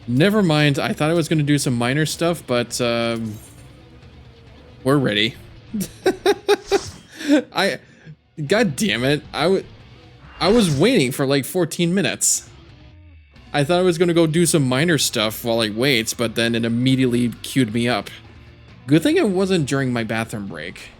Never mind. I thought I was going to do some minor stuff, but we're ready. God damn it. I was waiting for like 14 minutes. I thought I was going to go do some minor stuff while I wait, but then it immediately queued me up. Good thing it wasn't during my bathroom break.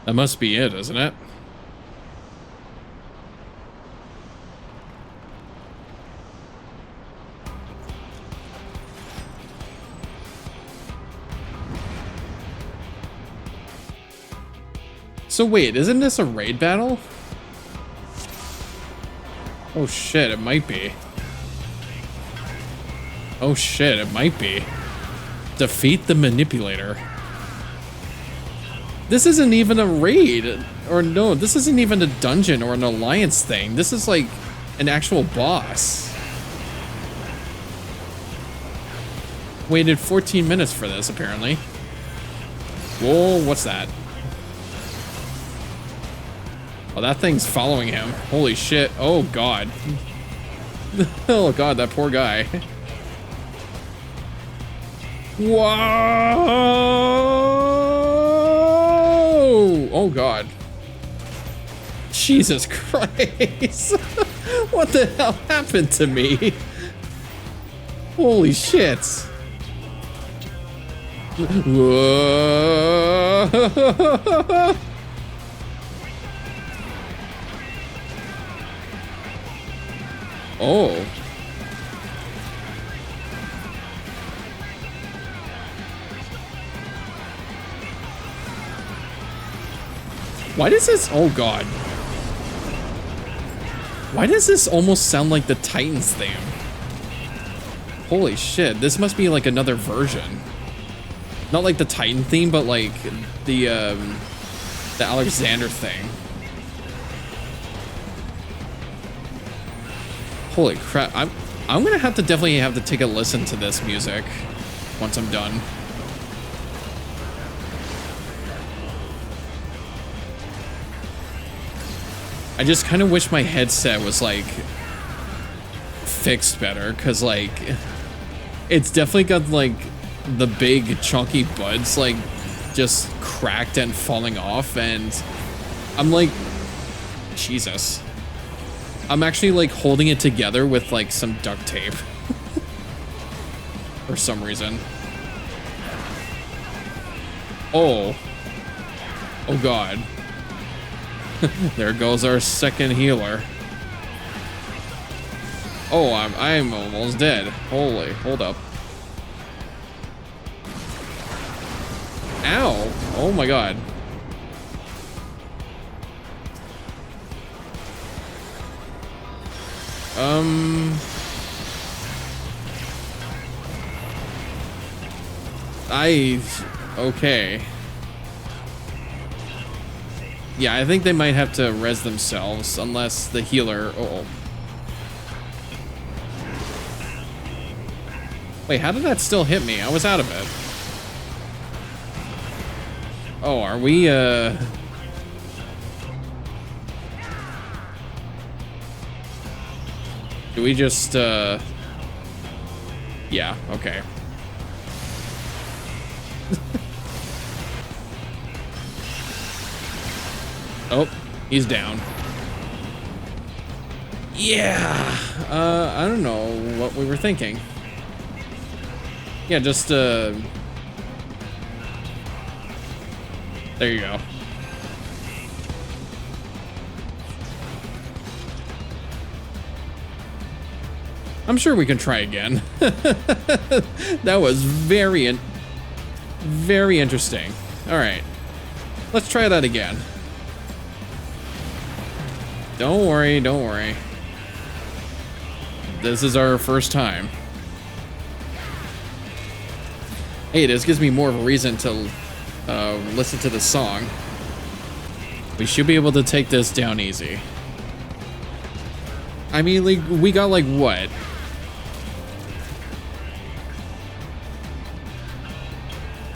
That must be it, isn't it? So wait, isn't this a raid battle? Oh shit, it might be. Oh shit, it might be. Defeat the manipulator. This isn't even a raid, or no, this isn't even a dungeon or an alliance thing. This is like an actual boss. Waited 14 minutes for this, apparently. Whoa, what's that? Oh, that thing's following him. Holy shit. Oh, God. Oh, God, that poor guy. Whoa! Oh, God. Jesus Christ. What the hell happened to me? Holy shit. Whoa! Oh. Why does this... Oh, God. Why does this almost sound like the Titans theme? Holy shit. This must be like another version. Not like the Titan theme, but like the Alexander thing. Holy crap. I'm gonna have to definitely have to take a listen to this music once I'm done. I just kind of wish my headset was like fixed better, because like it's definitely got like the big chunky buds like just cracked and falling off, and I'm like, Jesus. I'm actually like holding it together with like some duct tape for some reason. Oh. Oh, God. There goes our second healer. Oh, I'm almost dead. Holy, hold up. Ow. Oh my God. Okay. Yeah, I think they might have to res themselves unless the healer... Uh-oh. Wait, how did that still hit me? I was out of it. Oh, are we, do we just, yeah, okay. Oh, he's down. Yeah, I don't know what we were thinking. Yeah, just, there you go. I'm sure we can try again. That was very interesting. All right, let's try that again. Don't worry, don't worry. This is our first time. Hey, this gives me more of a reason to listen to the song. We should be able to take this down easy. I mean, like, we got like what?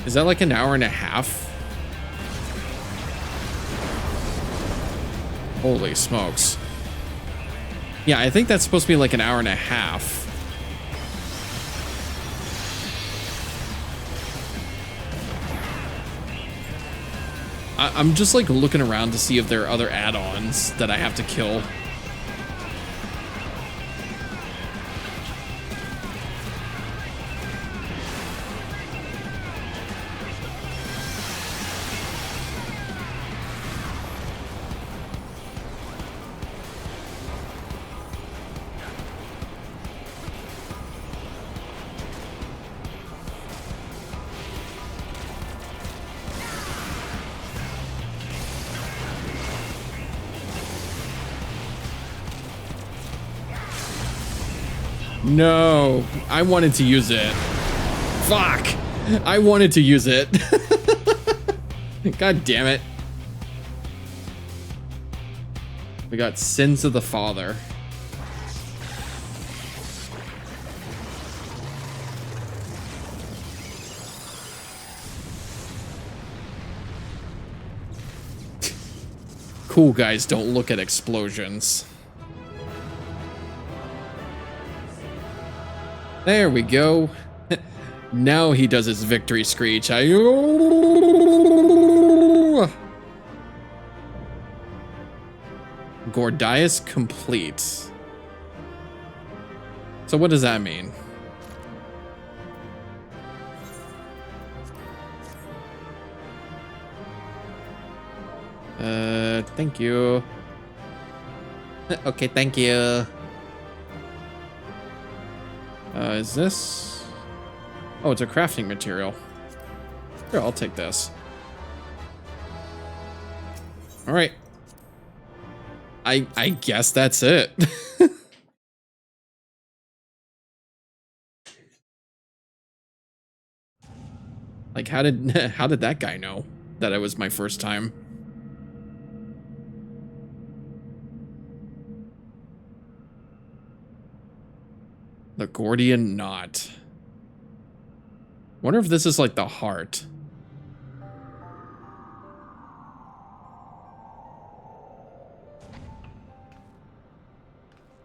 Is that like an hour and a half? Holy smokes. Yeah, I think that's supposed to be like an hour and a half. I'm just like looking around to see if there are other add-ons that I have to kill. No, I wanted to use it. Fuck. I wanted to use it. God damn it. We got Sins of the Father. Cool guys don't look at explosions. There we go. Now he does his victory screech. Gordias complete. So what does that mean? Thank you. Okay, thank you. Is this? Oh, it's a crafting material. Here, I'll take this. All right. I guess that's it. Like, how did that guy know that it was my first time? The Gordian Knot. Wonder if this is like the heart.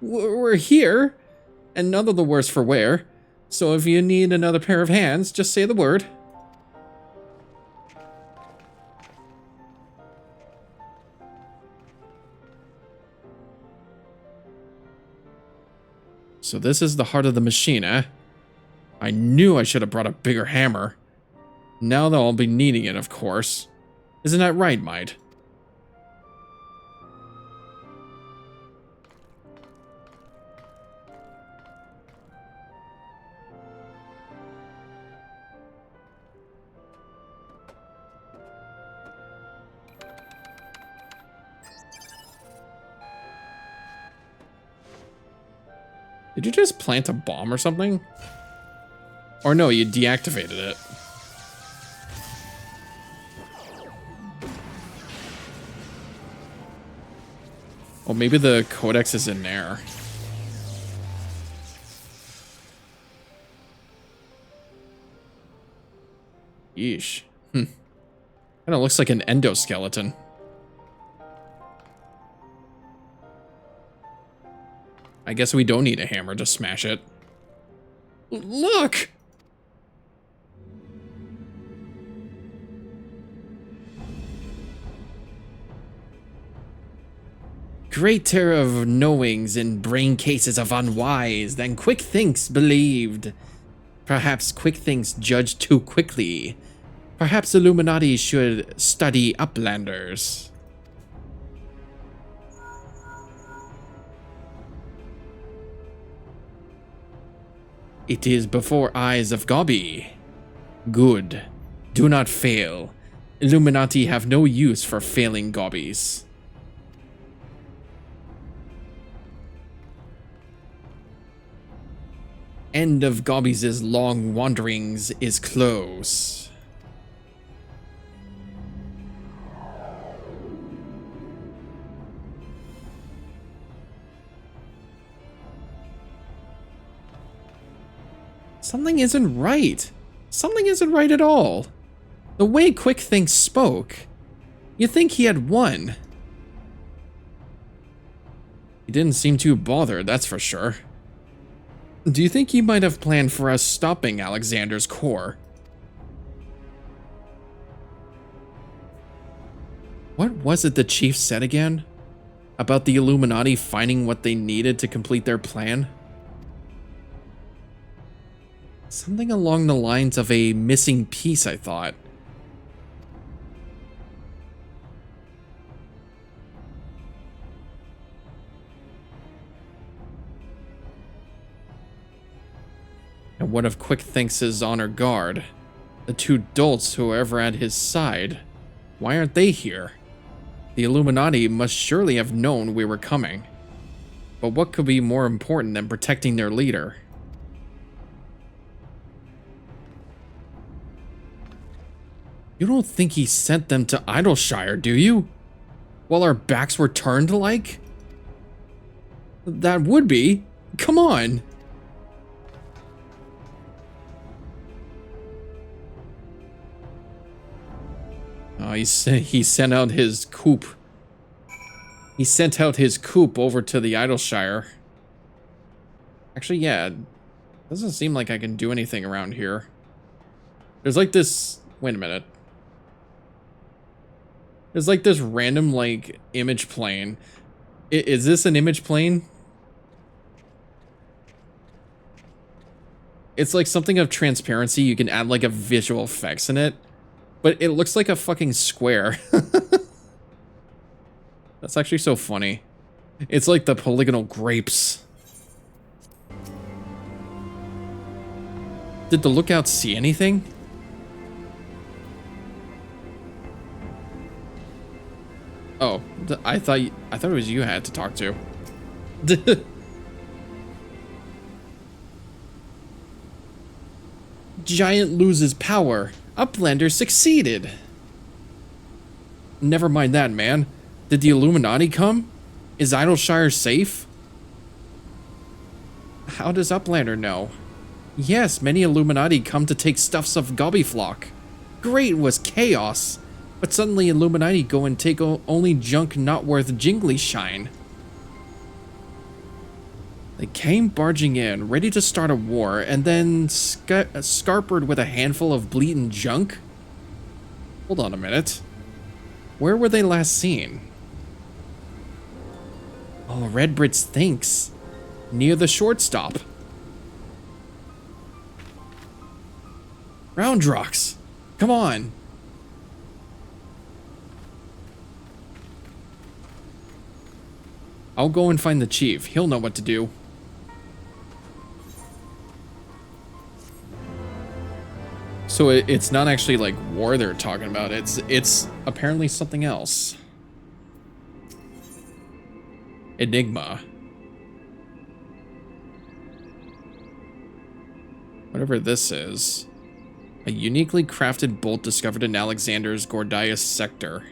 We're here, and none of the worse for wear. So if you need another pair of hands, just say the word. So this is the heart of the machine, eh? I knew I should have brought a bigger hammer. Now they'll all be needing it, of course. Isn't that right, Mite? Did you just plant a bomb or something? Or no, you deactivated it. Oh, maybe the codex is in there. Yeesh. Kind of looks like an endoskeleton. I guess we don't need a hammer to smash it. Look! Greater of knowings in brain cases of unwise than quick thinks believed. Perhaps quick thinks judge too quickly. Perhaps Illuminati should study uplanders. It is before eyes of Gobby. Good. Do not fail. Illuminati have no use for failing End of Gobbies' long wanderings is close. Something isn't right. Something isn't right at all. The way Quick Think spoke, you'd think he had won. He didn't seem too bothered, that's for sure. Do you think he might have planned for us stopping Alexander's core? What was it the chief said again? About the Illuminati finding what they needed to complete their plan? Something along the lines of a missing piece, I thought. And what if Quick Thinks is on her guard? The two dolts who are ever at his side, why aren't they here? The Illuminati must surely have known we were coming. But what could be more important than protecting their leader? You don't think he sent them to Idleshire, do you? While our backs were turned, like? That would be. Come on. Oh, he sent out his coup. He sent out his coup over to the Idleshire. Actually, yeah. Doesn't seem like I can do anything around here. There's like this... Wait a minute. There's like this random, like, image plane. Is this an image plane? It's like something of transparency. You can add, like, a visual effects in it. But it looks like a fucking square. That's actually so funny. It's like the polygonal grapes. Did the lookout see anything? Oh, I thought it was you I had to talk to. Giant loses power. Uplander succeeded. Never mind that, man. Did the Illuminati come? Is Idleshire safe? How does Uplander know? Yes, many Illuminati come to take stuffs of Gobbyflock. Great was chaos. But suddenly Illuminati go and take only junk not worth jingly shine. They came barging in, ready to start a war, and then scarpered with a handful of bleeding junk? Hold on a minute. Where were they last seen? Oh, Red Brits thinks. Near the shortstop. Roundrocks! Come on! I'll go and find the chief. He'll know what to do. So it's not actually like war they're talking about. It's apparently something else. Enigma. Whatever this is. A uniquely crafted bolt discovered in Alexander's Gordias sector.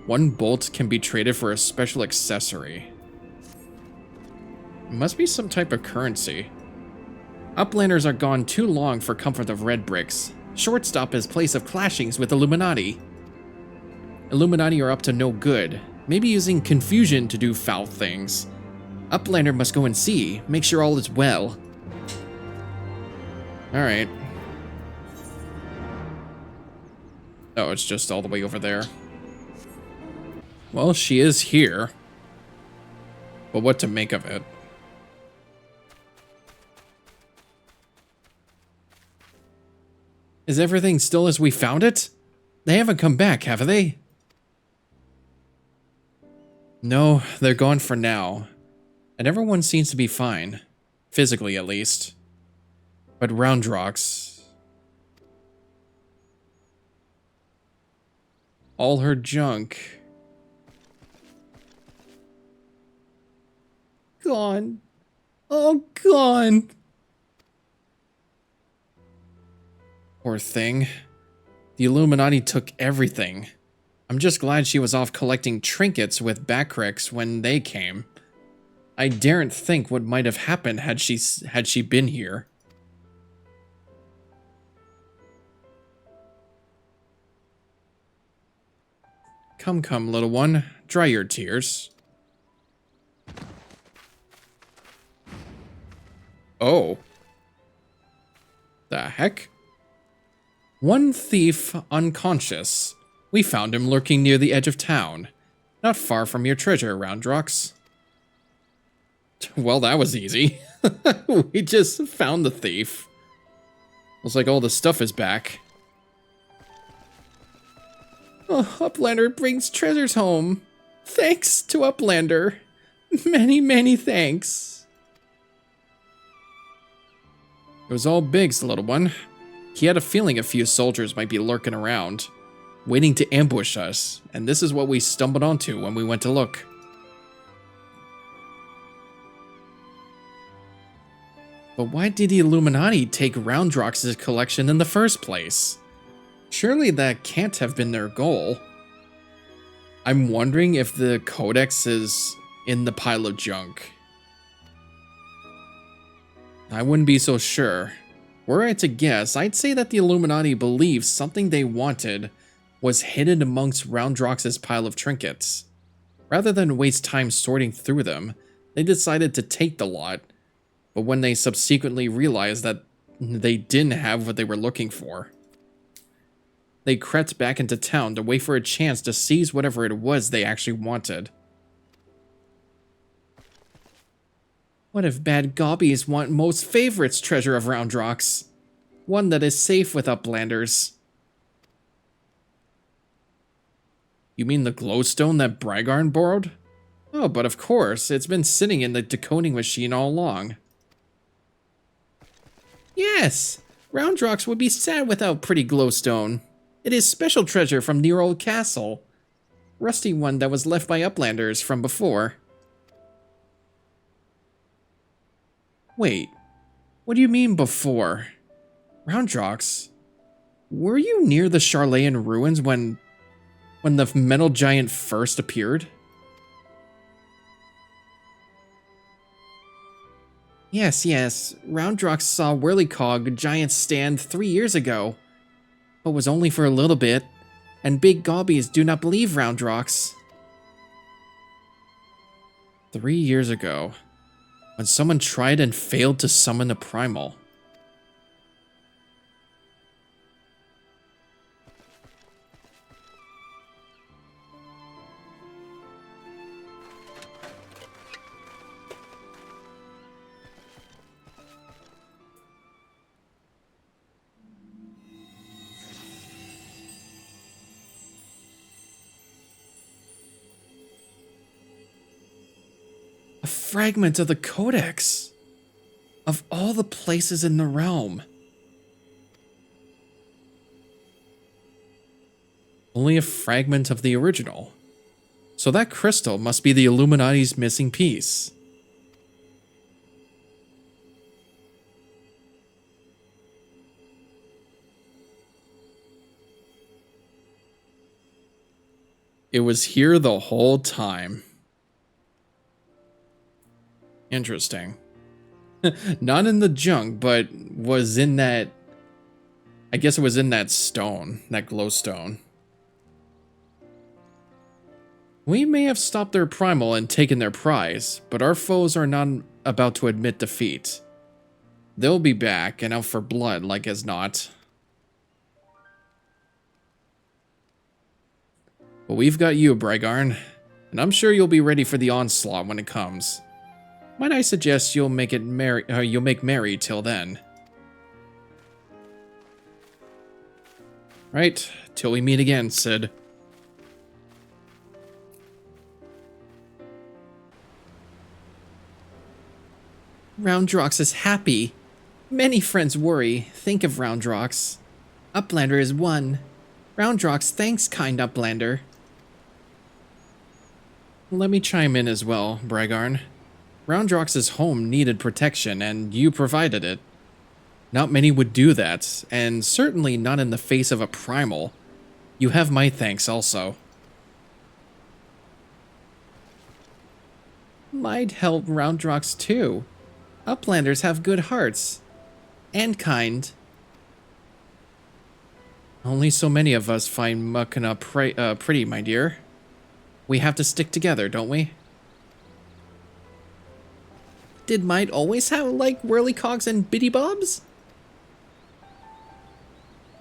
One bolt can be traded for a special accessory. It must be some type of currency. Uplanders are gone too long for comfort of red bricks. Shortstop is place of clashings with Illuminati. Illuminati are up to no good, maybe using confusion to do foul things. Uplander must go and see, make sure all is well. Alright. Oh, it's just all the way over there. Well, she is here. But what to make of it? Is everything still as we found it? They haven't come back, have they? No, they're gone for now. And everyone seems to be fine. Physically, at least. But Roundrocks... all her junk... gone. Oh, gone. Poor thing. The Illuminati took everything. I'm just glad she was off collecting trinkets with Backricks when they came. I daren't think what might have happened had she been here. Come, come, little one. Dry your tears. Oh. The heck? One thief unconscious. We found him lurking near the edge of town. Not far from your treasure, Roundrox. Well, that was easy. We just found the thief. Looks like all the stuff is back. Oh, Uplander brings treasures home. Thanks to Uplander. Many, many thanks. It was all Biggs, little one. He had a feeling a few soldiers might be lurking around, waiting to ambush us, and this is what we stumbled onto when we went to look. But why did the Illuminati take Roundrox's collection in the first place? Surely that can't have been their goal. I'm wondering if the codex is in the pile of junk. I wouldn't be so sure. Were I to guess, I'd say that the Illuminati believed something they wanted was hidden amongst Roundrox's pile of trinkets. Rather than waste time sorting through them, they decided to take the lot, but when they subsequently realized that they didn't have what they were looking for, they crept back into town to wait for a chance to seize whatever it was they actually wanted. What if bad gobbies want most favorites treasure of Roundrox? One that is safe with Uplanders. You mean the glowstone that Brigarn borrowed? Oh, but of course, it's been sitting in the decoding machine all along. Yes, Roundrox would be sad without pretty glowstone. It is special treasure from near old castle. Rusty one that was left by Uplanders from before. Wait, what do you mean before? Roundrox, were you near the Charlayan ruins when the metal giant first appeared? Yes, Roundrox saw Whirlycog giant stand 3 years ago, but was only for a little bit, and big gobbies do not believe Roundrox. 3 years ago, when someone tried and failed to summon a primal. A fragment of the Codex. Of all the places in the realm. Only a fragment of the original. So that crystal must be the Illuminati's missing piece. It was here the whole time. Interesting. Not in the junk, but was in that... I guess it was in that stone, that glowstone. We may have stopped their primal and taken their prize, but our foes are not about to admit defeat. They'll be back and out for blood like as not. But we've got you, Brigarn, and I'm sure you'll be ready for the onslaught when it comes. Might I suggest you'll make merry till then. Right, till we meet again, Sid. Roundrox is happy. Many friends worry. Think of Roundrox. Uplander is one. Roundrox thanks kind Uplander. Let me chime in as well, Brigarn. Roundrox's home needed protection, and you provided it. Not many would do that, and certainly not in the face of a primal. You have my thanks also. Might help Roundrox too. Uplanders have good hearts. And kind. Only so many of us find Mukana pretty, my dear. We have to stick together, don't we? Did Might always have, like, whirlycogs and bitty bobs?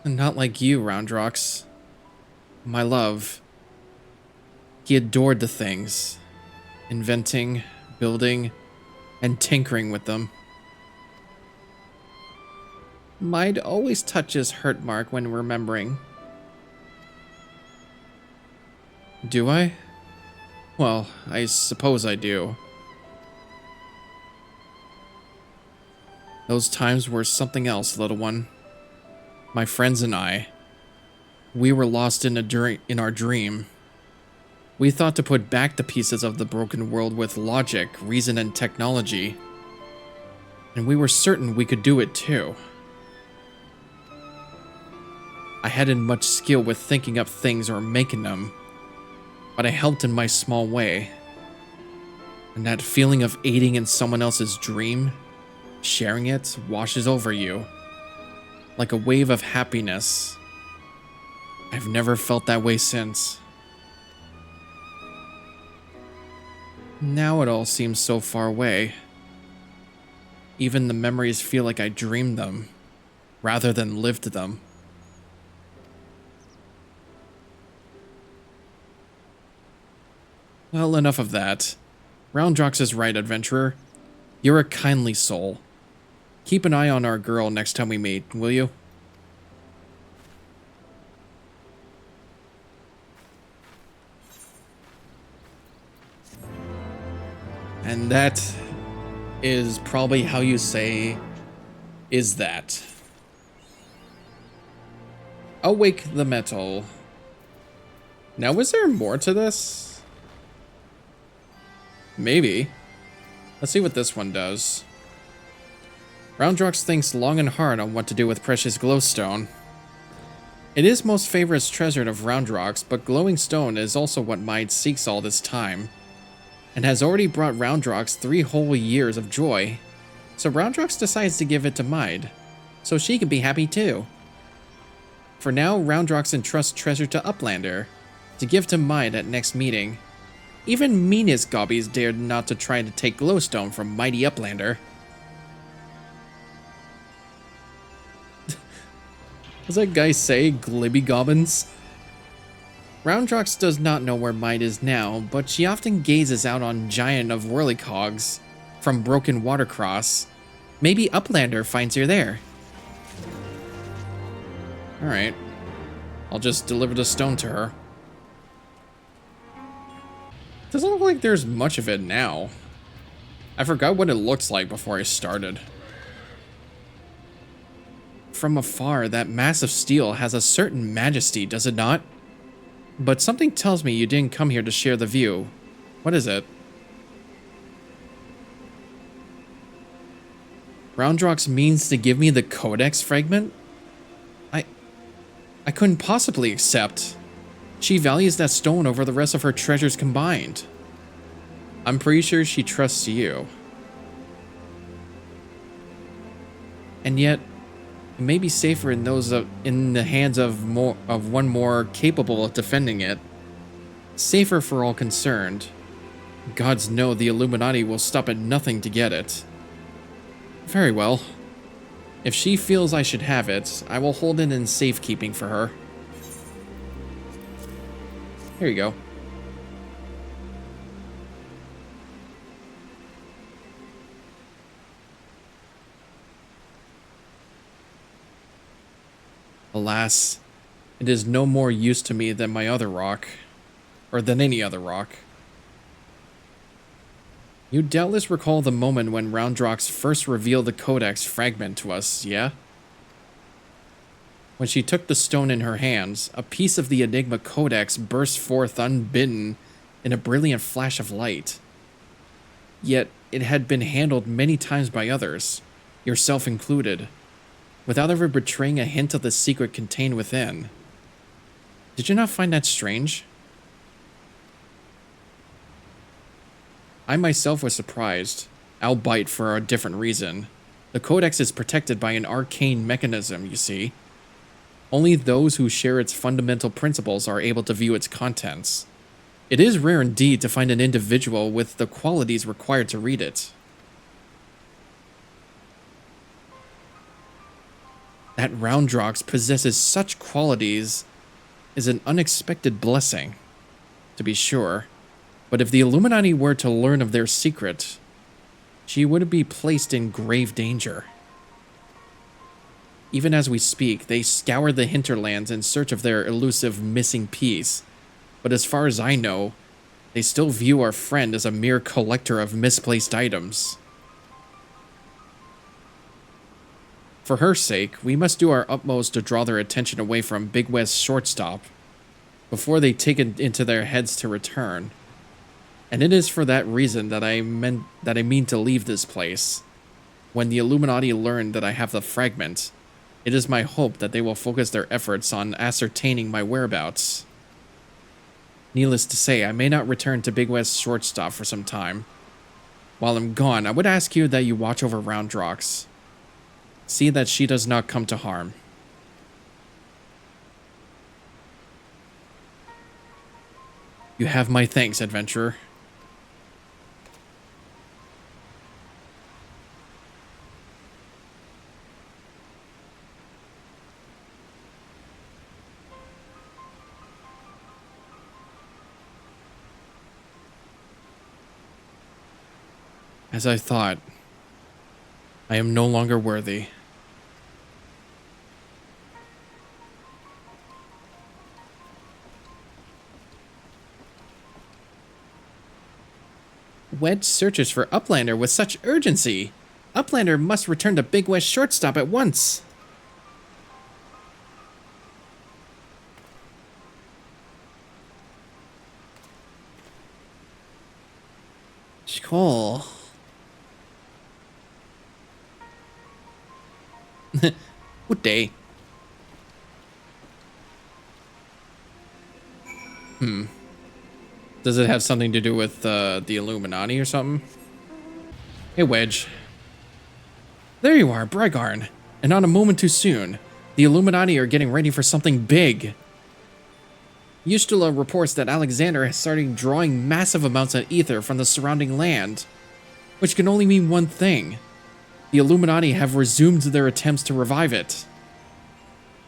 Not like you, Roundrox. My love. He adored the things. Inventing, building, and tinkering with them. Might always touches hurt mark when remembering. Do I? Well, I suppose I do. Those times were something else, little one. My friends and I, we were lost in our dream. We thought to put back the pieces of the broken world with logic, reason, and technology. And we were certain we could do it too. I hadn't much skill with thinking up things or making them, but I helped in my small way. And that feeling of aiding in someone else's dream, sharing it, washes over you. Like a wave of happiness. I've never felt that way since. Now it all seems so far away. Even the memories feel like I dreamed them, rather than lived them. Well, enough of that. Roundrox is right, adventurer. You're a kindly soul. Keep an eye on our girl next time we meet, will you? And that is probably how you say, is that. Awake the metal. Now, is there more to this? Maybe. Let's see what this one does. Roundrox thinks long and hard on what to do with precious glowstone. It is most favorite treasure of Roundrox, but glowing stone is also what Might seeks all this time, and has already brought Roundrox 3 whole years of joy. So Roundrox decides to give it to Might, so she can be happy too. For now, Roundrox entrusts treasure to Uplander, to give to Might at next meeting. Even meanest gobbies dared not to try to take glowstone from mighty Uplander. Does that guy say glibby gobbins? Roundrox does not know where Might is now, but she often gazes out on Giant of Whirlycogs from Broken Watercross. Maybe Uplander finds her there. Alright. I'll just deliver the stone to her. Doesn't look like there's much of it now. I forgot what it looks like before I started. From afar, that mass of steel has a certain majesty, does it not? But something tells me you didn't come here to share the view. What is it? Roundrox means to give me the Codex fragment? I couldn't possibly accept. She values that stone over the rest of her treasures combined. I'm pretty sure she trusts you. And yet, it may be safer in the hands of one more capable of defending it. Safer for all concerned. Gods know the Illuminati will stop at nothing to get it. Very well. If she feels I should have it, I will hold it in safekeeping for her. Here you go. Alas, it is no more use to me than my other rock, or than any other rock. You doubtless recall the moment when Roundrox first revealed the Codex fragment to us, yeah? When she took the stone in her hands, a piece of the Enigma Codex burst forth unbidden in a brilliant flash of light. Yet, it had been handled many times by others, yourself included. without ever betraying a hint of the secret contained within. Did you not find that strange? I myself was surprised, albeit for a different reason. The Codex is protected by an arcane mechanism, you see. Only those who share its fundamental principles are able to view its contents. It is rare indeed to find an individual with the qualities required to read it. That Roundrox possesses such qualities is an unexpected blessing, to be sure. But if the Illuminati were to learn of their secret, she would be placed in grave danger. Even as we speak, they scour the hinterlands in search of their elusive missing piece. But as far as I know, they still view our friend as a mere collector of misplaced items. For her sake, we must do our utmost to draw their attention away from Big West's shortstop before they take it into their heads to return. And it is for that reason that I mean to leave this place. When the Illuminati learn that I have the fragment, it is my hope that they will focus their efforts on ascertaining my whereabouts. Needless to say, I may not return to Big West's shortstop for some time. While I'm gone, I would ask you that you watch over Roundrox. See that she does not come to harm. You have my thanks, adventurer. As I thought, I am no longer worthy. Wedge searches for Uplander with such urgency. Uplander must return to Big West shortstop at once. Cool. Good day. Does it have something to do with the Illuminati or something? Hey, Wedge. There you are, Brigarn. And not a moment too soon. The Illuminati are getting ready for something big. Ustula reports that Alexander has started drawing massive amounts of ether from the surrounding land, which can only mean one thing. The Illuminati have resumed their attempts to revive it.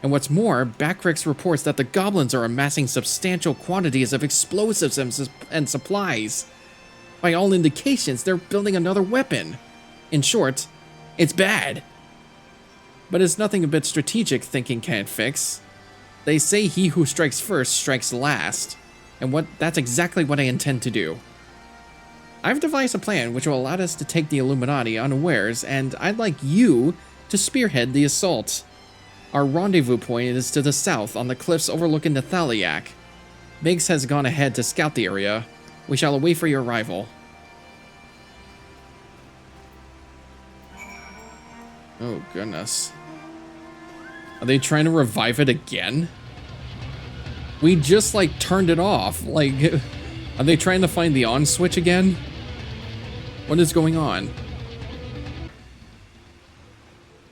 And what's more, Backrix reports that the goblins are amassing substantial quantities of explosives and supplies. By all indications, they're building another weapon. In short, it's bad. But it's nothing a bit strategic thinking can't fix. They say he who strikes first strikes last, and that's exactly what I intend to do. I've devised a plan which will allow us to take the Illuminati unawares, and I'd like you to spearhead the assault. Our rendezvous point is to the south on the cliffs overlooking the Thaliak. Biggs has gone ahead to scout the area. We shall await for your arrival. Oh, goodness. Are they trying to revive it again? We just, like, turned it off. Like, are they trying to find the on switch again? What is going on?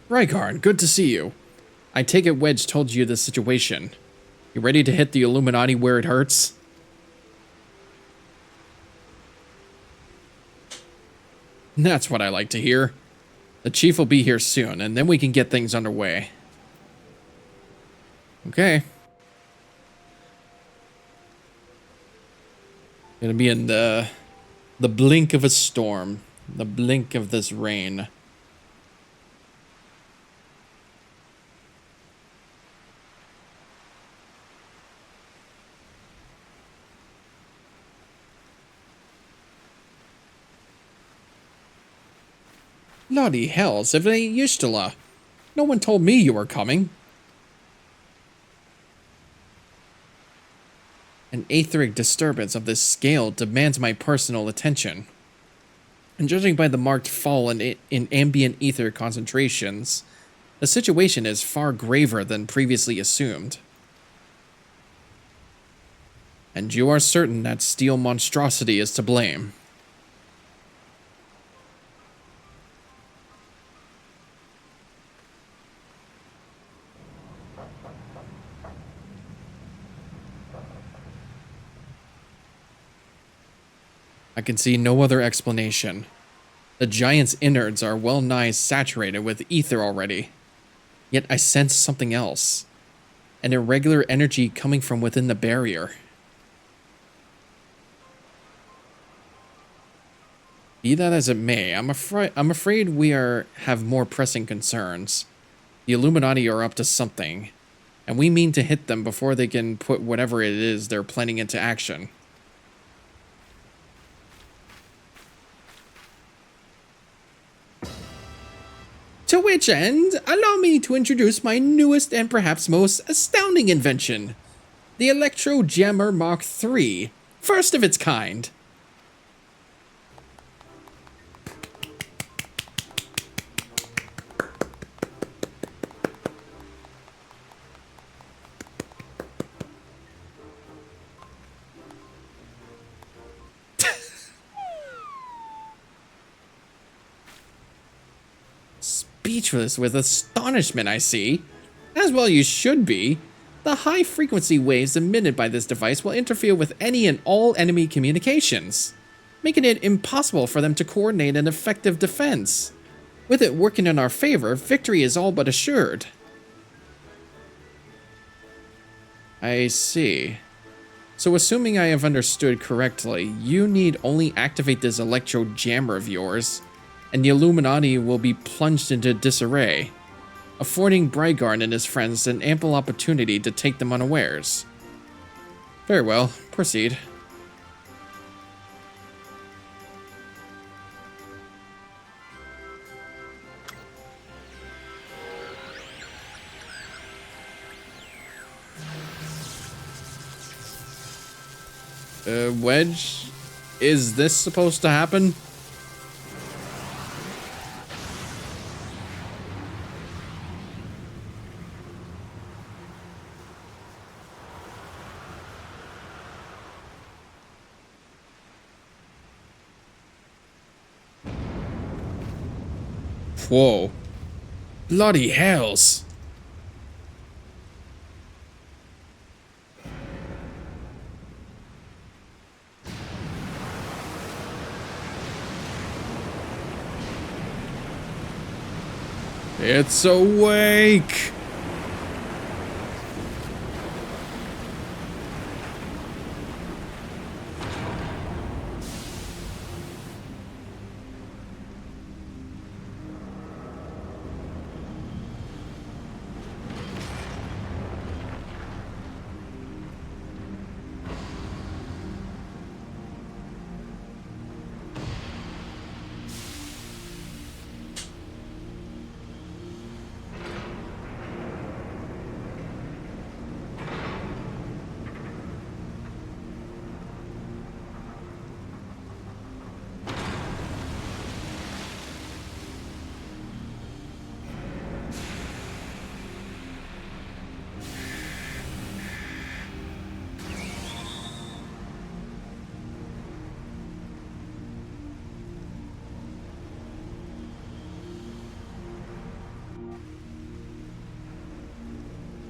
Rygarn, good to see you. I take it Wedge told you the situation. You ready to hit the Illuminati where it hurts? That's what I like to hear. The chief will be here soon, and then we can get things underway. Okay. Gonna be in the blink of a storm. The blink of this rain. Bloody hells, if it ain't Ustula. No one told me you were coming. An etheric disturbance of this scale demands my personal attention. And judging by the marked fall in ambient ether concentrations, The situation is far graver than previously assumed. And you are certain that steel monstrosity is to blame. I can see no other explanation. The giant's innards are well nigh saturated with ether already. Yet I sense something else. An irregular energy coming from within the barrier. Be that as it may, I'm afraid we have more pressing concerns. The Illuminati are up to something, and we mean to hit them before they can put whatever it is they're planning into action. To which end, allow me to introduce my newest and perhaps most astounding invention, the Electro Jammer Mark III, first of its kind. Speechless with astonishment, I see. As well you should be. The high-frequency waves emitted by this device will interfere with any and all enemy communications, making it impossible for them to coordinate an effective defense. With it working in our favor, victory is all but assured. I see. So assuming I have understood correctly, you need only activate this electro jammer of yours, and the Illuminati will be plunged into disarray, affording BriGuy and his friends an ample opportunity to take them unawares. Very well, proceed. Wedge, is this supposed to happen? Whoa. Bloody hells. It's awake.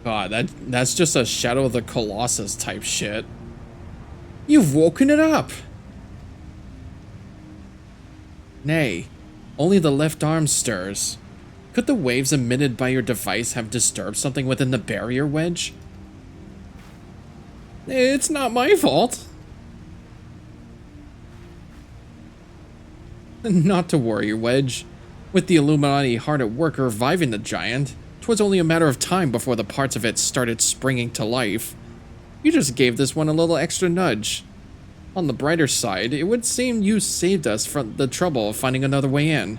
God, that's just a Shadow of the Colossus type shit. You've woken it up! Nay, only the left arm stirs. Could the waves emitted by your device have disturbed something within the barrier, Wedge? It's not my fault. Not to worry, Wedge. With the Illuminati hard at work reviving the giant, 'twas only a matter of time before the parts of it started springing to life. You just gave this one a little extra nudge. On the brighter side, it would seem you saved us from the trouble of finding another way in.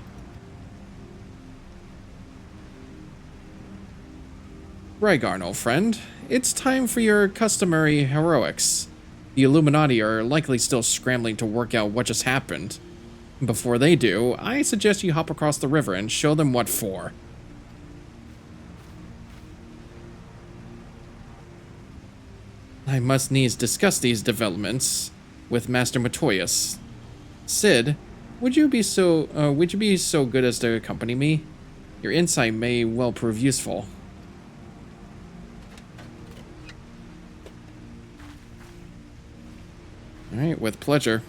BriGuy, old friend, it's time for your customary heroics. The Illuminati are likely still scrambling to work out what just happened. Before they do, I suggest you hop across the river and show them what for. I must needs discuss these developments with Master Matoyas. Sid, would you be so good as to accompany me? Your insight may well prove useful. All right, with pleasure.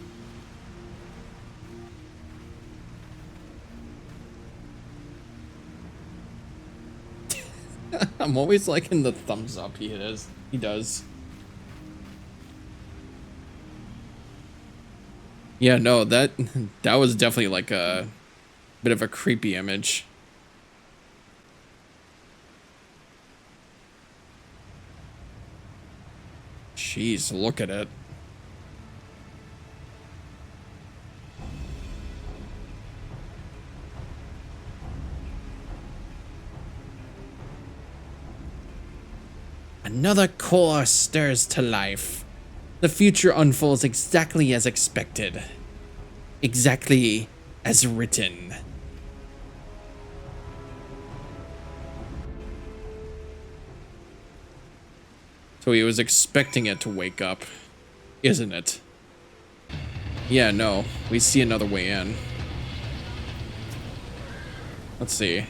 I'm always liking the thumbs up he does. Yeah, no, that was definitely like a bit of a creepy image. Jeez, look at it. Another core stirs to life. The future unfolds exactly as expected. Exactly as written. So he was expecting it to wake up, isn't it? Yeah, no. We see another way in. Let's see.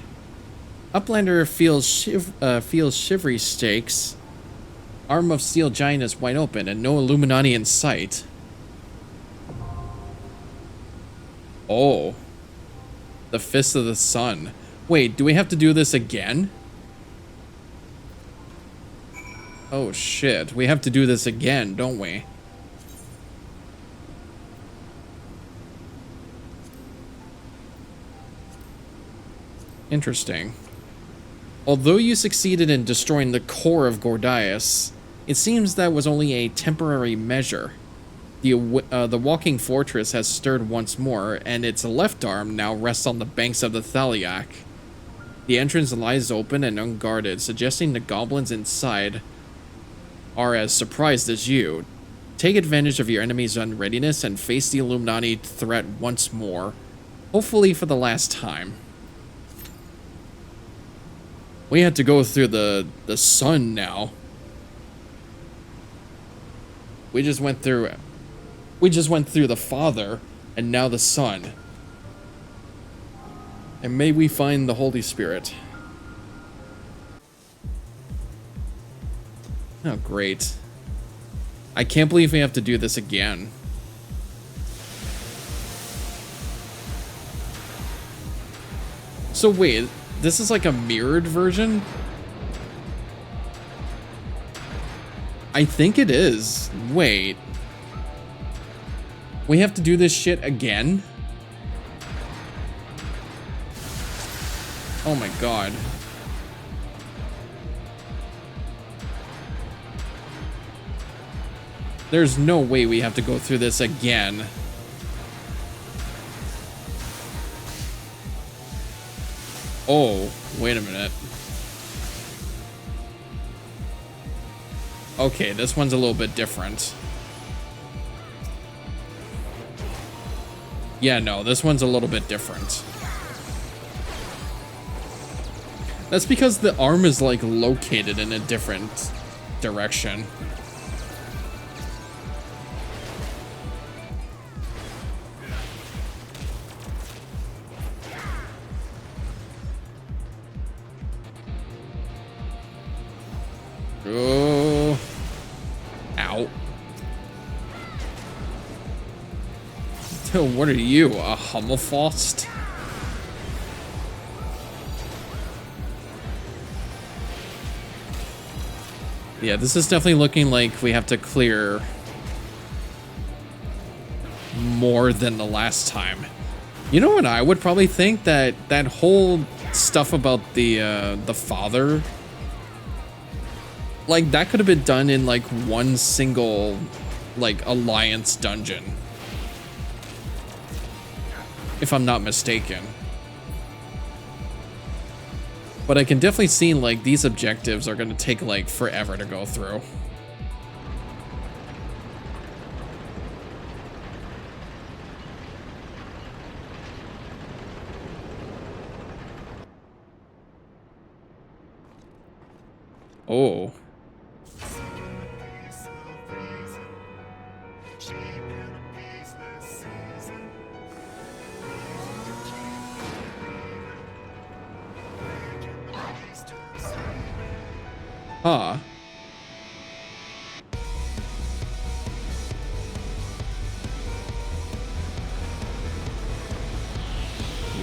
Uplander feels shivery stakes. Arm of steel giant is wide open and no Illuminati in sight. Oh. The Fist of the Sun. Wait, do we have to do this again? Oh shit, we have to do this again, don't we? Interesting. Although you succeeded in destroying the core of Gordias, it seems that was only a temporary measure. The walking fortress has stirred once more, and its left arm now rests on the banks of the Thaliak. The entrance lies open and unguarded, suggesting the goblins inside are as surprised as you. Take advantage of your enemy's unreadiness and face the Illuminati threat once more, hopefully for the last time. We had to go through the sun now. We just went through the Father, and now the Son. And may we find the Holy Spirit. Oh, great. I can't believe we have to do this again. So wait, this is like a mirrored version? I think it is. Wait. We have to do this shit again? Oh my god. There's no way we have to go through this again. Oh, wait a minute. Okay, this one's a little bit different. Yeah, no, this one's a little bit different. That's because the arm is, like, located in a different direction. Oh. Ow. So what are you, a Hummelfaust? Yeah, this is definitely looking like we have to clear more than the last time. You know what I would probably think? That whole stuff about the father, like, that could have been done in, like, one single, like, alliance dungeon. If I'm not mistaken. But I can definitely see, like, these objectives are going to take, like, forever to go through. Oh. Huh.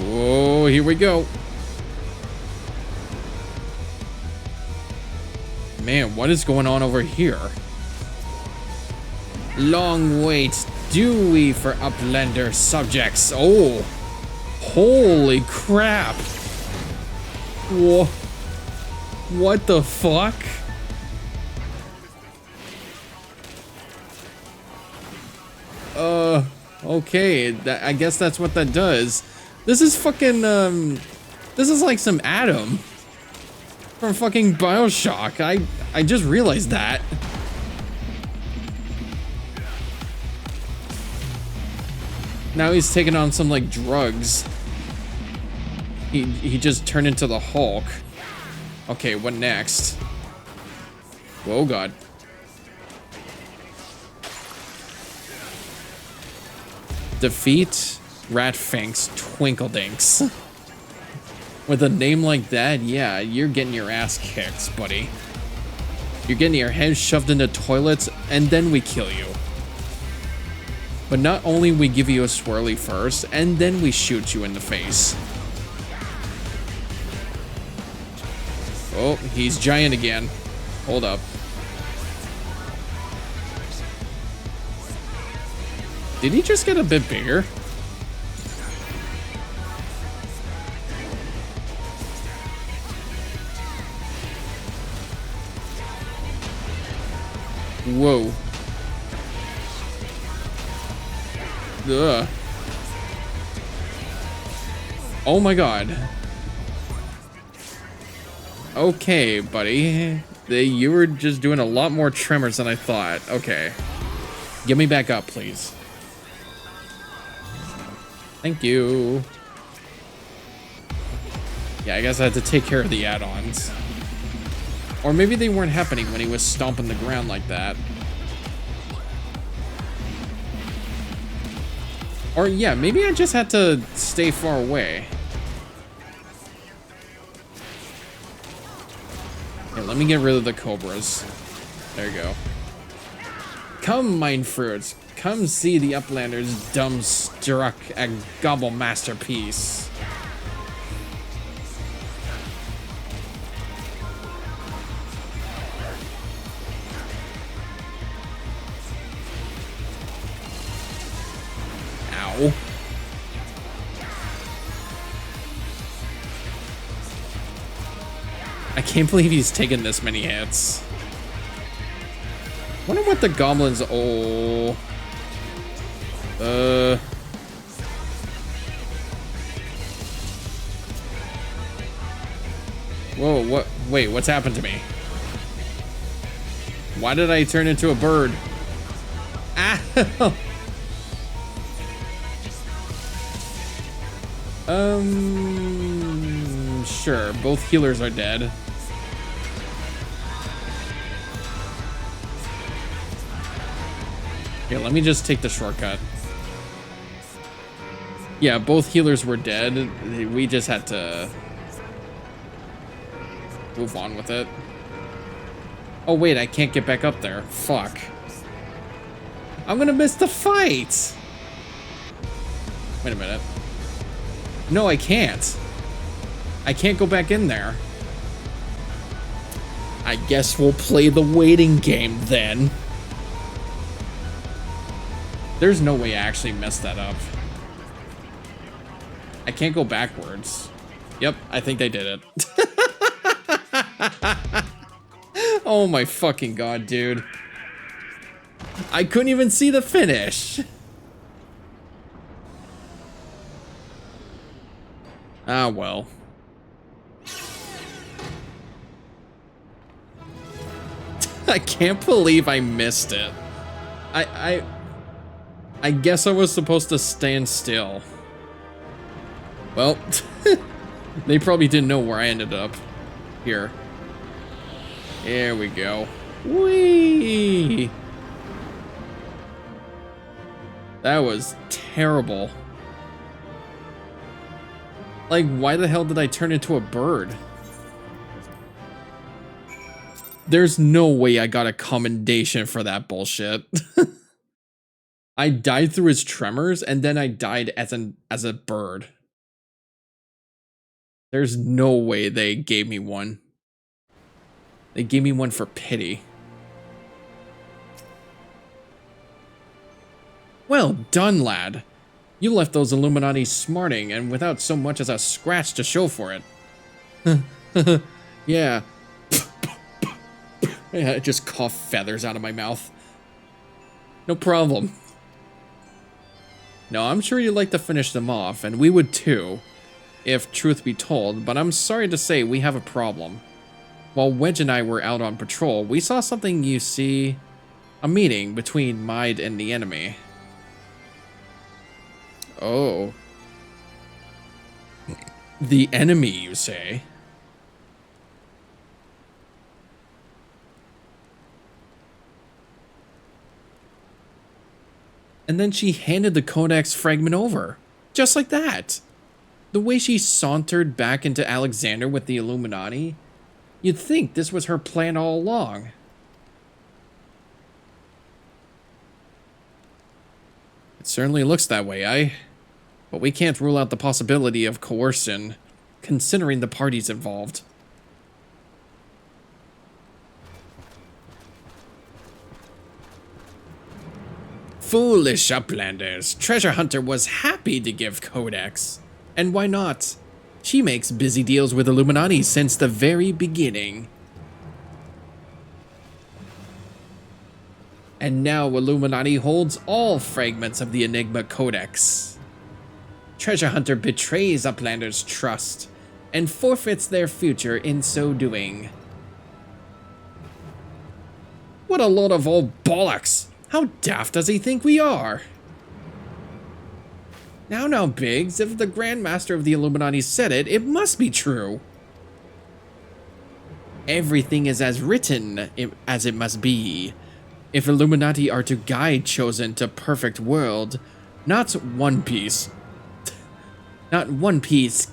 Whoa, here we go. Man, what is going on over here? Long wait, do we for Uplander subjects? Oh, holy crap. Whoa. What the fuck? Okay, I guess that's what that does. This is fucking, this is like some Adam from fucking BioShock. I just realized that. Now he's taking on some, like, drugs. He just turned into the Hulk. Okay, what next? Whoa, God. Defeat Ratfinks Twinkledinks. With a name like that, yeah, you're getting your ass kicked, buddy. You're getting your head shoved into toilets, and then we kill you. But not only we give you a swirly first, and then we shoot you in the face. Oh, he's giant again. Hold up. Did he just get a bit bigger? Whoa. Ugh. Oh my God. Okay, buddy. You were just doing a lot more tremors than I thought. Okay. Get me back up, please. Thank you. Yeah, I guess I had to take care of the add-ons. Or maybe they weren't happening when he was stomping the ground like that. Or yeah, maybe I just had to stay far away. Here, let me get rid of the cobras. There you go. Come, mine fruits. Come see the Uplander's dumbstruck a gobble masterpiece. Ow. I can't believe he's taken this many hits. Wonder what the goblins. Oh. Whoa, what? Wait, what's happened to me? Why did I turn into a bird? Ah! Sure, both healers are dead. Here, let me just take the shortcut. Yeah, both healers were dead. We just had to move on with it. Oh wait, I can't get back up there. Fuck. I'm gonna miss the fight! Wait a minute. No, I can't. I can't go back in there. I guess we'll play the waiting game then. There's no way I actually messed that up. I can't go backwards. Yep, I think they did it. Oh my fucking God, dude. I couldn't even see the finish. Ah, well. I can't believe I missed it. I guess I was supposed to stand still. Well, they probably didn't know where I ended up. Here. There we go. Whee! That was terrible. Like, why the hell did I turn into a bird? There's no way I got a commendation for that bullshit. I died through his tremors, and then I died as a bird. There's no way they gave me one. They gave me one for pity. Well done, lad. You left those Illuminati smarting, and without so much as a scratch to show for it. Yeah. I just cough feathers out of my mouth. No problem. No, I'm sure you'd like to finish them off, and we would too, if truth be told, but I'm sorry to say we have a problem. While Wedge and I were out on patrol, we saw something, you see, a meeting between Mide and the enemy. Oh. The enemy, you say? And then she handed the Codex fragment over. Just like that. The way she sauntered back into Alexander with the Illuminati, you'd think this was her plan all along. It certainly looks that way, but we can't rule out the possibility of coercion, considering the parties involved. Foolish uplanders. Treasure Hunter was happy to give Codex. And why not? She makes busy deals with Illuminati since the very beginning. And now Illuminati holds all fragments of the Enigma Codex. Treasure Hunter betrays Uplander's trust and forfeits their future in so doing. What a load of old bollocks! How daft does he think we are? Now, Biggs, if the Grand Master of the Illuminati said it, it must be true. Everything is as written as it must be. If Illuminati are to guide chosen to perfect world, not one piece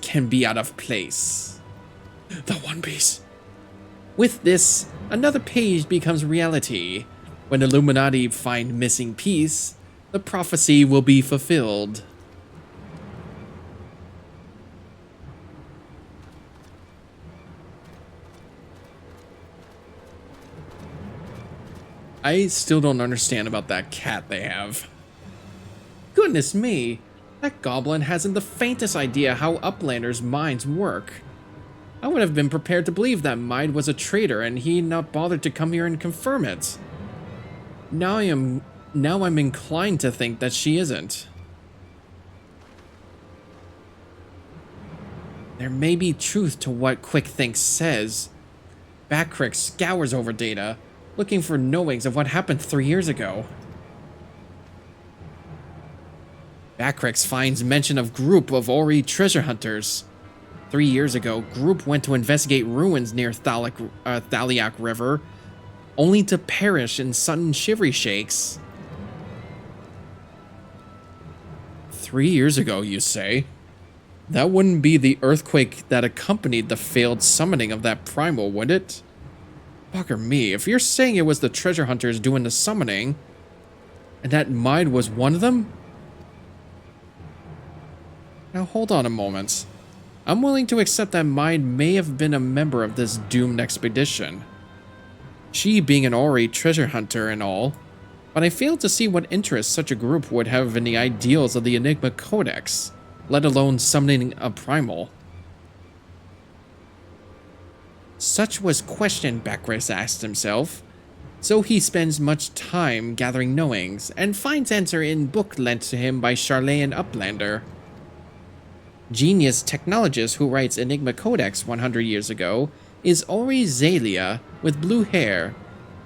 can be out of place. The One Piece. With this, another page becomes reality. When Illuminati find missing piece, the prophecy will be fulfilled. I still don't understand about that cat they have. Goodness me, that goblin hasn't the faintest idea how Uplanders' minds work. I would have been prepared to believe that Mide was a traitor and he not bothered to come here and confirm it. Now I'm inclined to think that she isn't. There may be truth to what QuickThink says. Backrick scours over data, looking for knowings of what happened 3 years ago. Backrix finds mention of group of Ori treasure hunters. 3 years ago, group went to investigate ruins near Thaliak River, only to perish in sudden shivery shakes. 3 years ago, you say? That wouldn't be the earthquake that accompanied the failed summoning of that primal, would it? Bugger me, if you're saying it was the treasure hunters doing the summoning, and that Mide was one of them? Now hold on a moment. I'm willing to accept that Mide may have been a member of this doomed expedition. She being an Ori treasure hunter and all, but I fail to see what interest such a group would have in the ideals of the Enigma Codex, let alone summoning a primal. Such was question Backrix asked himself, so he spends much time gathering knowings and finds answer in book lent to him by Charlayan Uplander. Genius technologist who writes Enigma Codex 100 years ago is Ori Zalia with blue hair,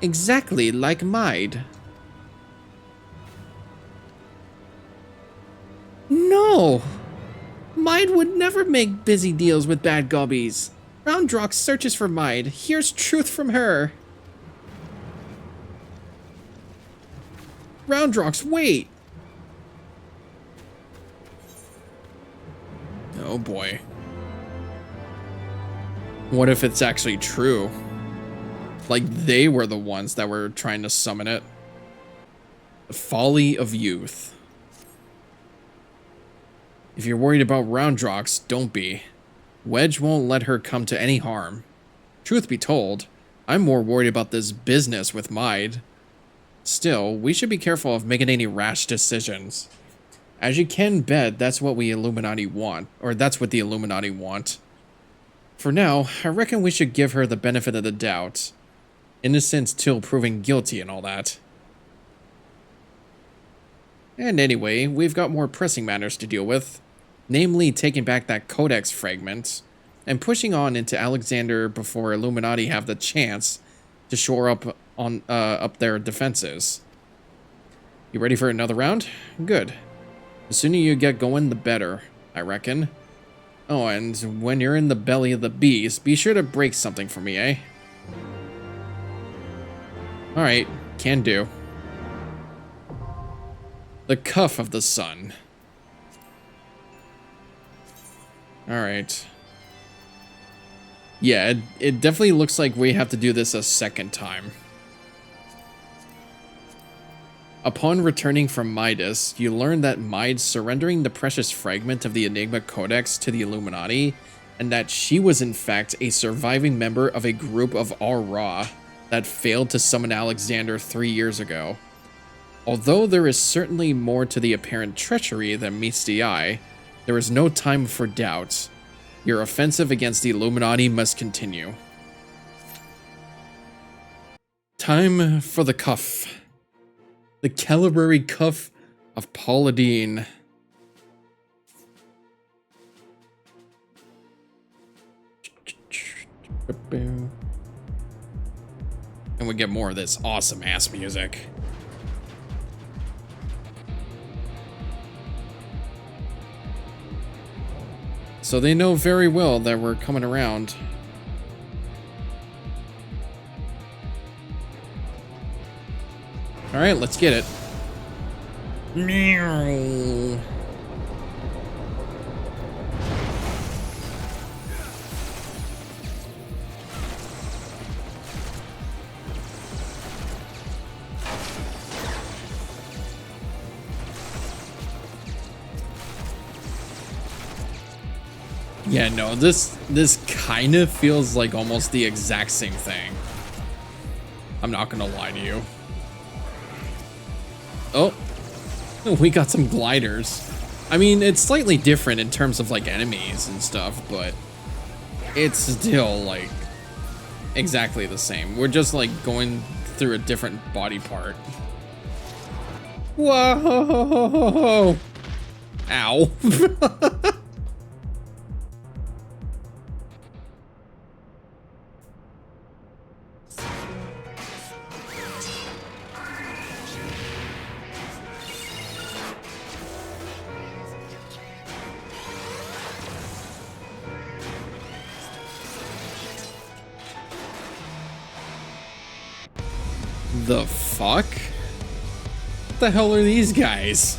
exactly like Mide. No! Mide would never make busy deals with bad gobbies. Roundrox searches for Mide, hears truth from her. Roundrox, wait! Oh boy. What if it's actually true? Like they were the ones that were trying to summon it. The folly of youth. If you're worried about Roundrox, don't be. Wedge won't let her come to any harm. Truth be told, I'm more worried about this business with Maid. Still, we should be careful of making any rash decisions. As you can bet, that's what we Illuminati want, or that's what the Illuminati want. For now, I reckon we should give her the benefit of the doubt. Innocence till proven guilty and all that. And anyway, we've got more pressing matters to deal with. Namely, taking back that Codex fragment, and pushing on into Alexander before Illuminati have the chance to shore up on up their defenses. You ready for another round? Good. The sooner you get going, the better, I reckon. Oh, and when you're in the belly of the beast, be sure to break something for me, eh? Alright, can do. The Cuff of the Sun. Alright. Yeah, it definitely looks like we have to do this a second time. Upon returning from Midas, you learn that Maid surrendering the precious fragment of the Enigma Codex to the Illuminati, and that she was in fact a surviving member of a group of Ra that failed to summon Alexander 3 years ago. Although there is certainly more to the apparent treachery than meets the eye, there is no time for doubt. Your offensive against the Illuminati must continue. Time for the cuff. The Calibrary Cuff of Pauladine. And we get more of this awesome ass music. So they know very well that we're coming around. Alright, let's get it. Meow. Yeah, no, this kind of feels like almost the exact same thing. I'm not gonna lie to you. Oh, we got some gliders. I mean, it's slightly different in terms of like enemies and stuff, but it's still like exactly the same. We're just like going through a different body part. Whoa! Ow. The fuck? What the hell are these guys?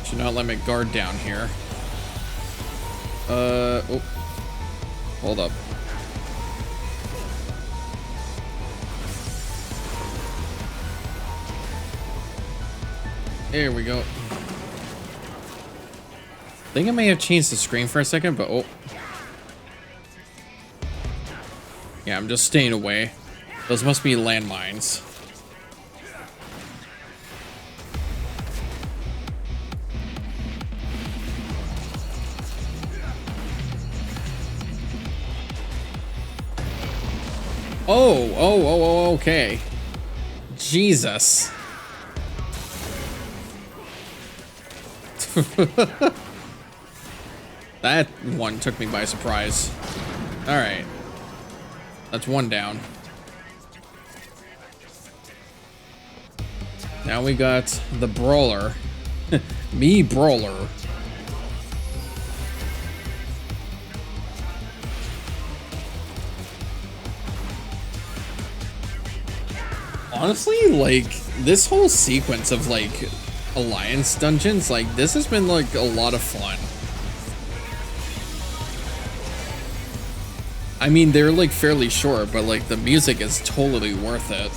Should not let me guard down here. Oh. Hold up. There we go. I think I may have changed the screen for a second, but oh. Yeah, I'm just staying away. Those must be landmines. Oh, okay. Jesus. That one took me by surprise. Alright. That's one down. Now we got the Brawler. Me Brawler. Honestly, like, this whole sequence of, like, Alliance dungeons. Like, this has been like a lot of fun. I mean, they're like fairly short, but like the music is totally worth it.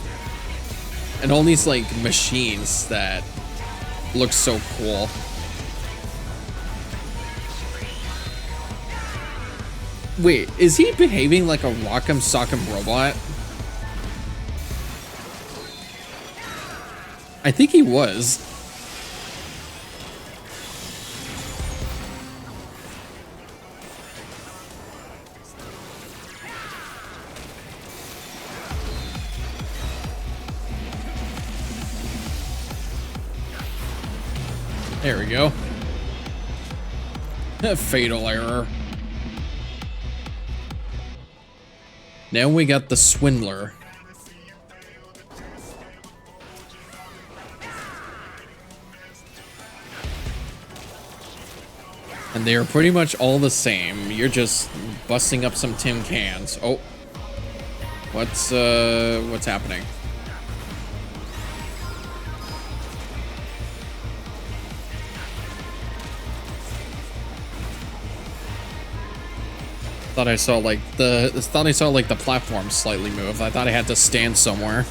And all these like machines that look so cool. Wait, is he behaving like a Rock'em Sock'em robot? I think he was. There we go. Fatal error. Now we got the Swindler. And they are pretty much all the same. You're just busting up some tin cans. Oh. What's happening? Thought I saw like the platform slightly move. I thought I had to stand somewhere.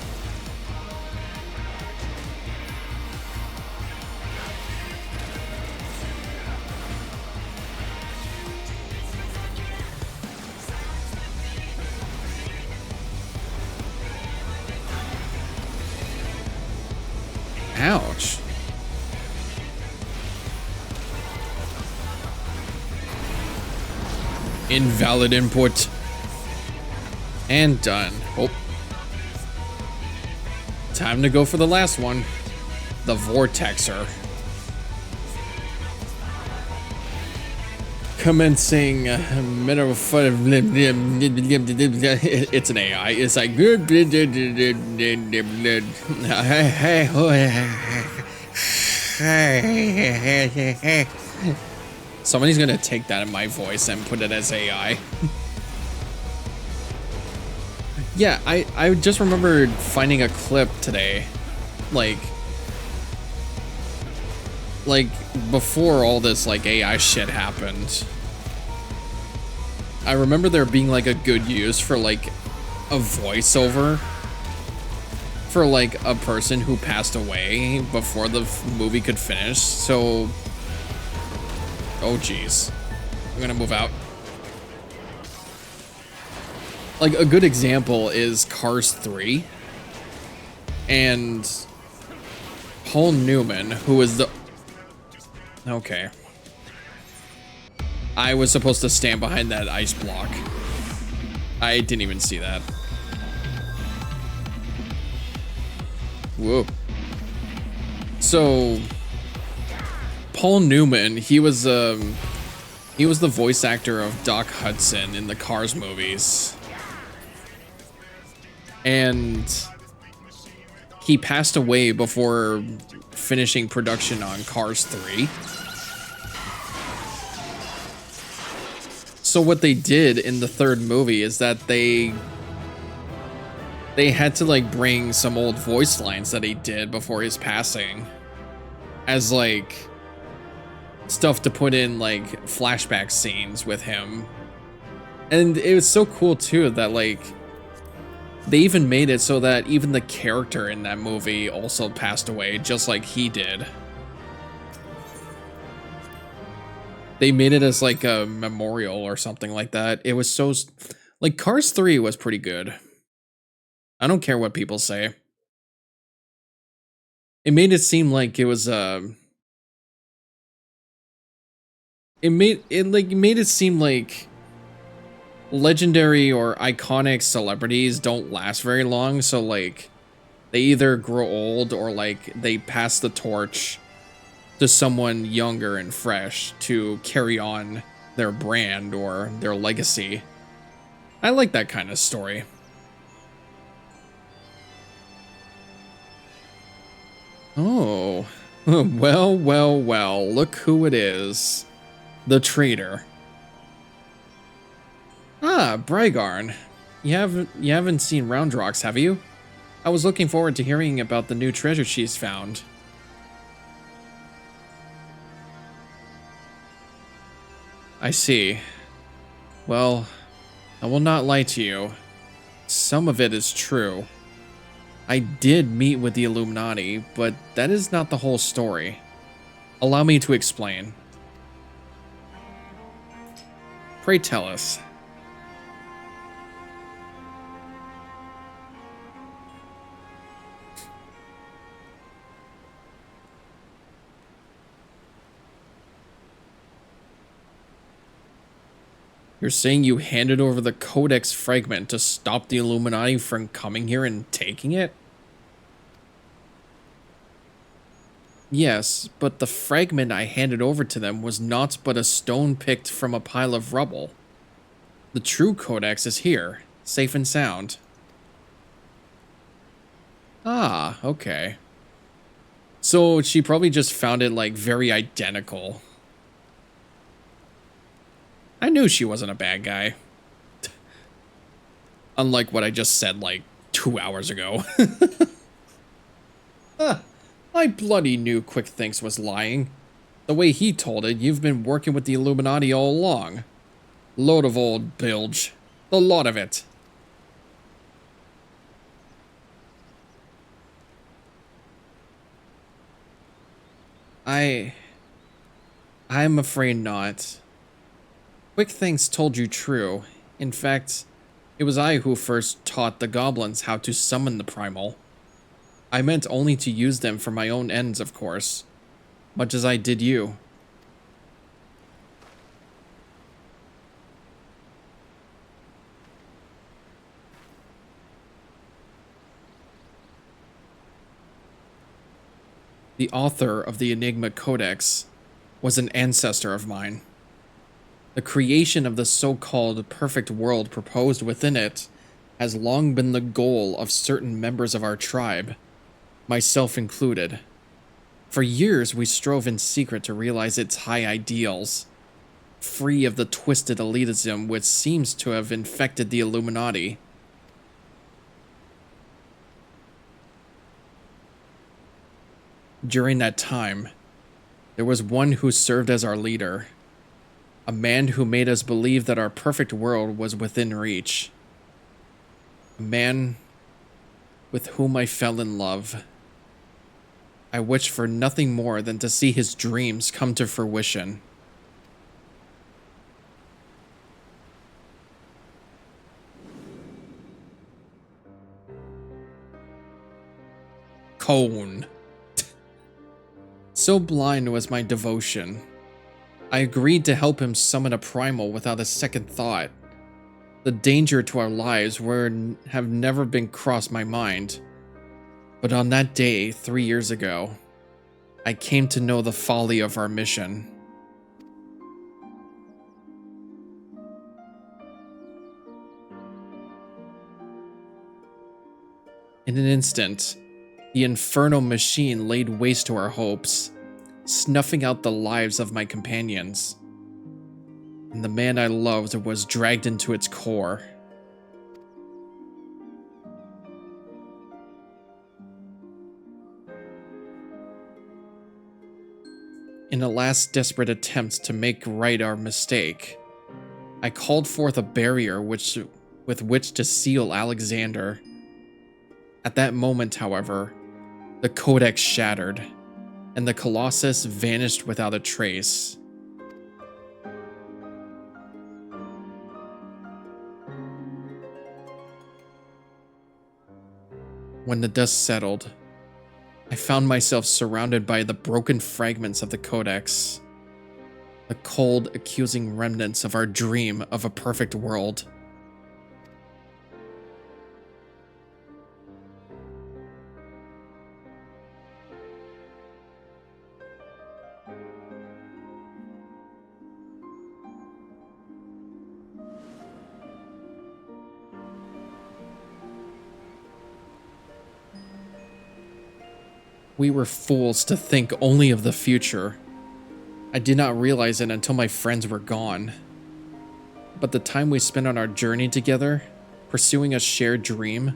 Ouch. Invalid input. And done. Oh. Time to go for the last one. The Vortexer. Commencing it's an AI. It's like somebody's gonna take that in my voice and put it as AI. Yeah, I just remembered finding a clip today, like before all this like AI shit happened. I remember there being like a good use for like a voiceover for like a person who passed away before the movie could finish. So, oh geez, I'm gonna move out. Like a good example is Cars 3 and Paul Newman, who was the okay. I was supposed to stand behind that ice block. I didn't even see that. Whoa. So, Paul Newman, he was the voice actor of Doc Hudson in the Cars movies. And he passed away before finishing production on Cars 3. So what they did in the third movie is that they had to like bring some old voice lines that he did before his passing as like stuff to put in like flashback scenes with him. And it was so cool too that like they even made it so that even the character in that movie also passed away, just like he did. They made it as like a memorial or something like that. It was so... like, Cars 3 was pretty good. I don't care what people say. It made it seem like it was... it made it seem like legendary or iconic celebrities don't last very long, so like they either grow old or like they pass the torch to someone younger and fresh to carry on their brand or their legacy. I like that kind of story. Oh, well, well, well, look who it is. The traitor. Ah, Brygarn. You haven't seen Roundrox, have you? I was looking forward to hearing about the new treasure she's found. I see. Well, I will not lie to you. Some of it is true. I did meet with the Illuminati, but that is not the whole story. Allow me to explain. Pray tell us. You're saying you handed over the Codex fragment to stop the Illuminati from coming here and taking it? Yes, but the fragment I handed over to them was naught but a stone picked from a pile of rubble. The true Codex is here, safe and sound. Ah, okay. So she probably just found it, like, very identical. I knew she wasn't a bad guy. Unlike what I just said, like, 2 hours ago. I bloody knew Quick Thinks was lying. The way he told it, you've been working with the Illuminati all along. Load of old bilge. The lot of it. I'm afraid not. Quick Thinks told you true. In fact, it was I who first taught the goblins how to summon the primal. I meant only to use them for my own ends, of course. Much as I did you. The author of the Enigma Codex was an ancestor of mine. The creation of the so-called perfect world proposed within it has long been the goal of certain members of our tribe, myself included. For years we strove in secret to realize its high ideals, free of the twisted elitism which seems to have infected the Illuminati. During that time, there was one who served as our leader. A man who made us believe that our perfect world was within reach. A man with whom I fell in love. I wished for nothing more than to see his dreams come to fruition. Cone. So blind was my devotion. I agreed to help him summon a primal without a second thought. The danger to our lives have never been crossed my mind. But on that day, 3 years ago, I came to know the folly of our mission. In an instant, the infernal machine laid waste to our hopes, snuffing out the lives of my companions. And the man I loved was dragged into its core. In a last desperate attempt to make right our mistake, I called forth a barrier with which to seal Alexander. At that moment, however, the Codex shattered, and the Colossus vanished without a trace. When the dust settled, I found myself surrounded by the broken fragments of the Codex, the cold, accusing remnants of our dream of a perfect world. We were fools to think only of the future. I did not realize it until my friends were gone. But the time we spent on our journey together, pursuing a shared dream,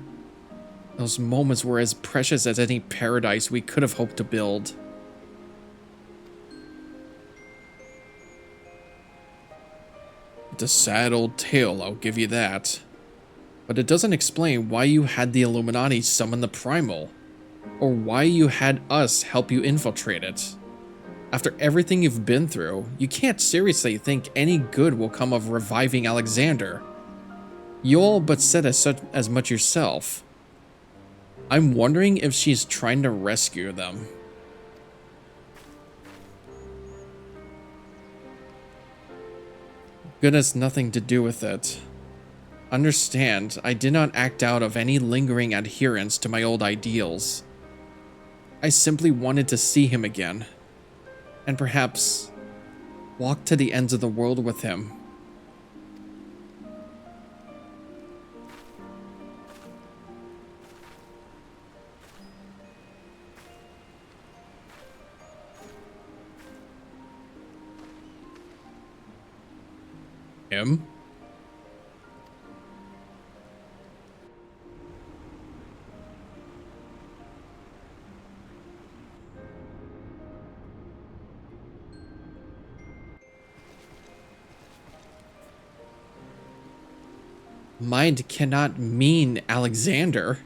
those moments were as precious as any paradise we could have hoped to build. It's a sad old tale, I'll give you that. But it doesn't explain why you had the Illuminati summon the Primal, or why you had us help you infiltrate it. After everything you've been through, you can't seriously think any good will come of reviving Alexander. You all but said as much yourself. I'm wondering if she's trying to rescue them. Good has nothing to do with it. Understand, I did not act out of any lingering adherence to my old ideals. I simply wanted to see him again, and perhaps walk to the ends of the world with him. Him? Mind cannot mean Alexander.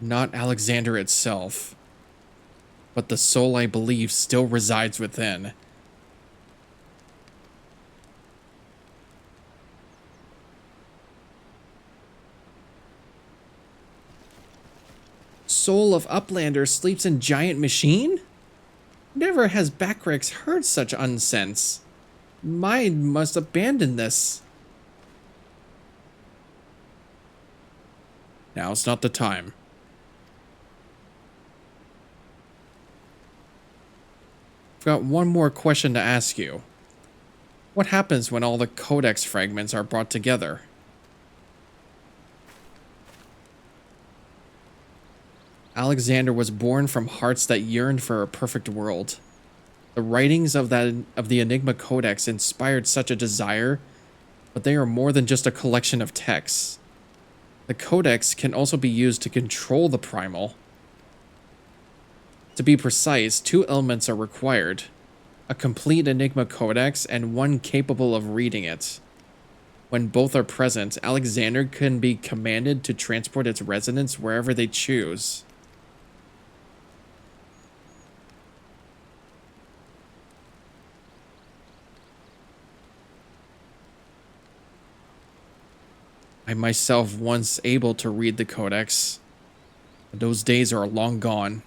Not Alexander itself, but the soul I believe still resides within. Soul of Uplander sleeps in giant machine? Never has Backrex heard such unsense. Mind must abandon this. Now's not the time. I've got one more question to ask you. What happens when all the codex fragments are brought together? Alexander was born from hearts that yearned for a perfect world. The writings of the Enigma Codex inspired such a desire, but they are more than just a collection of texts. The Codex can also be used to control the Primal. To be precise, 2 elements are required: a complete Enigma Codex and one capable of reading it. When both are present, Alexander can be commanded to transport its residents wherever they choose. I myself once able to read the Codex, but those days are long gone.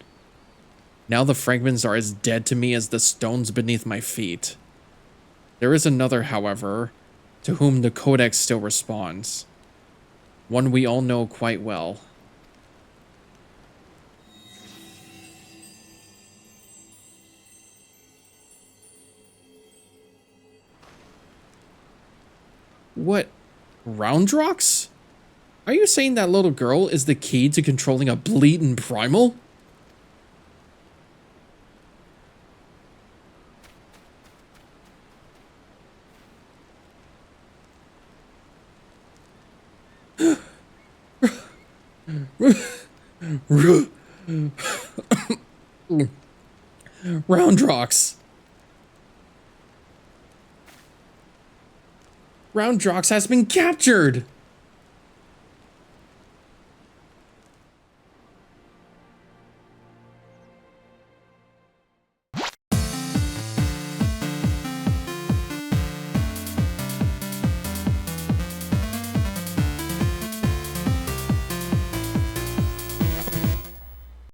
Now the fragments are as dead to me as the stones beneath my feet. There is another, however, to whom the Codex still responds. One we all know quite well. What? Roundrox? Are you saying that little girl is the key to controlling a bleeding Primal? Roundrox. Roundrox has been captured!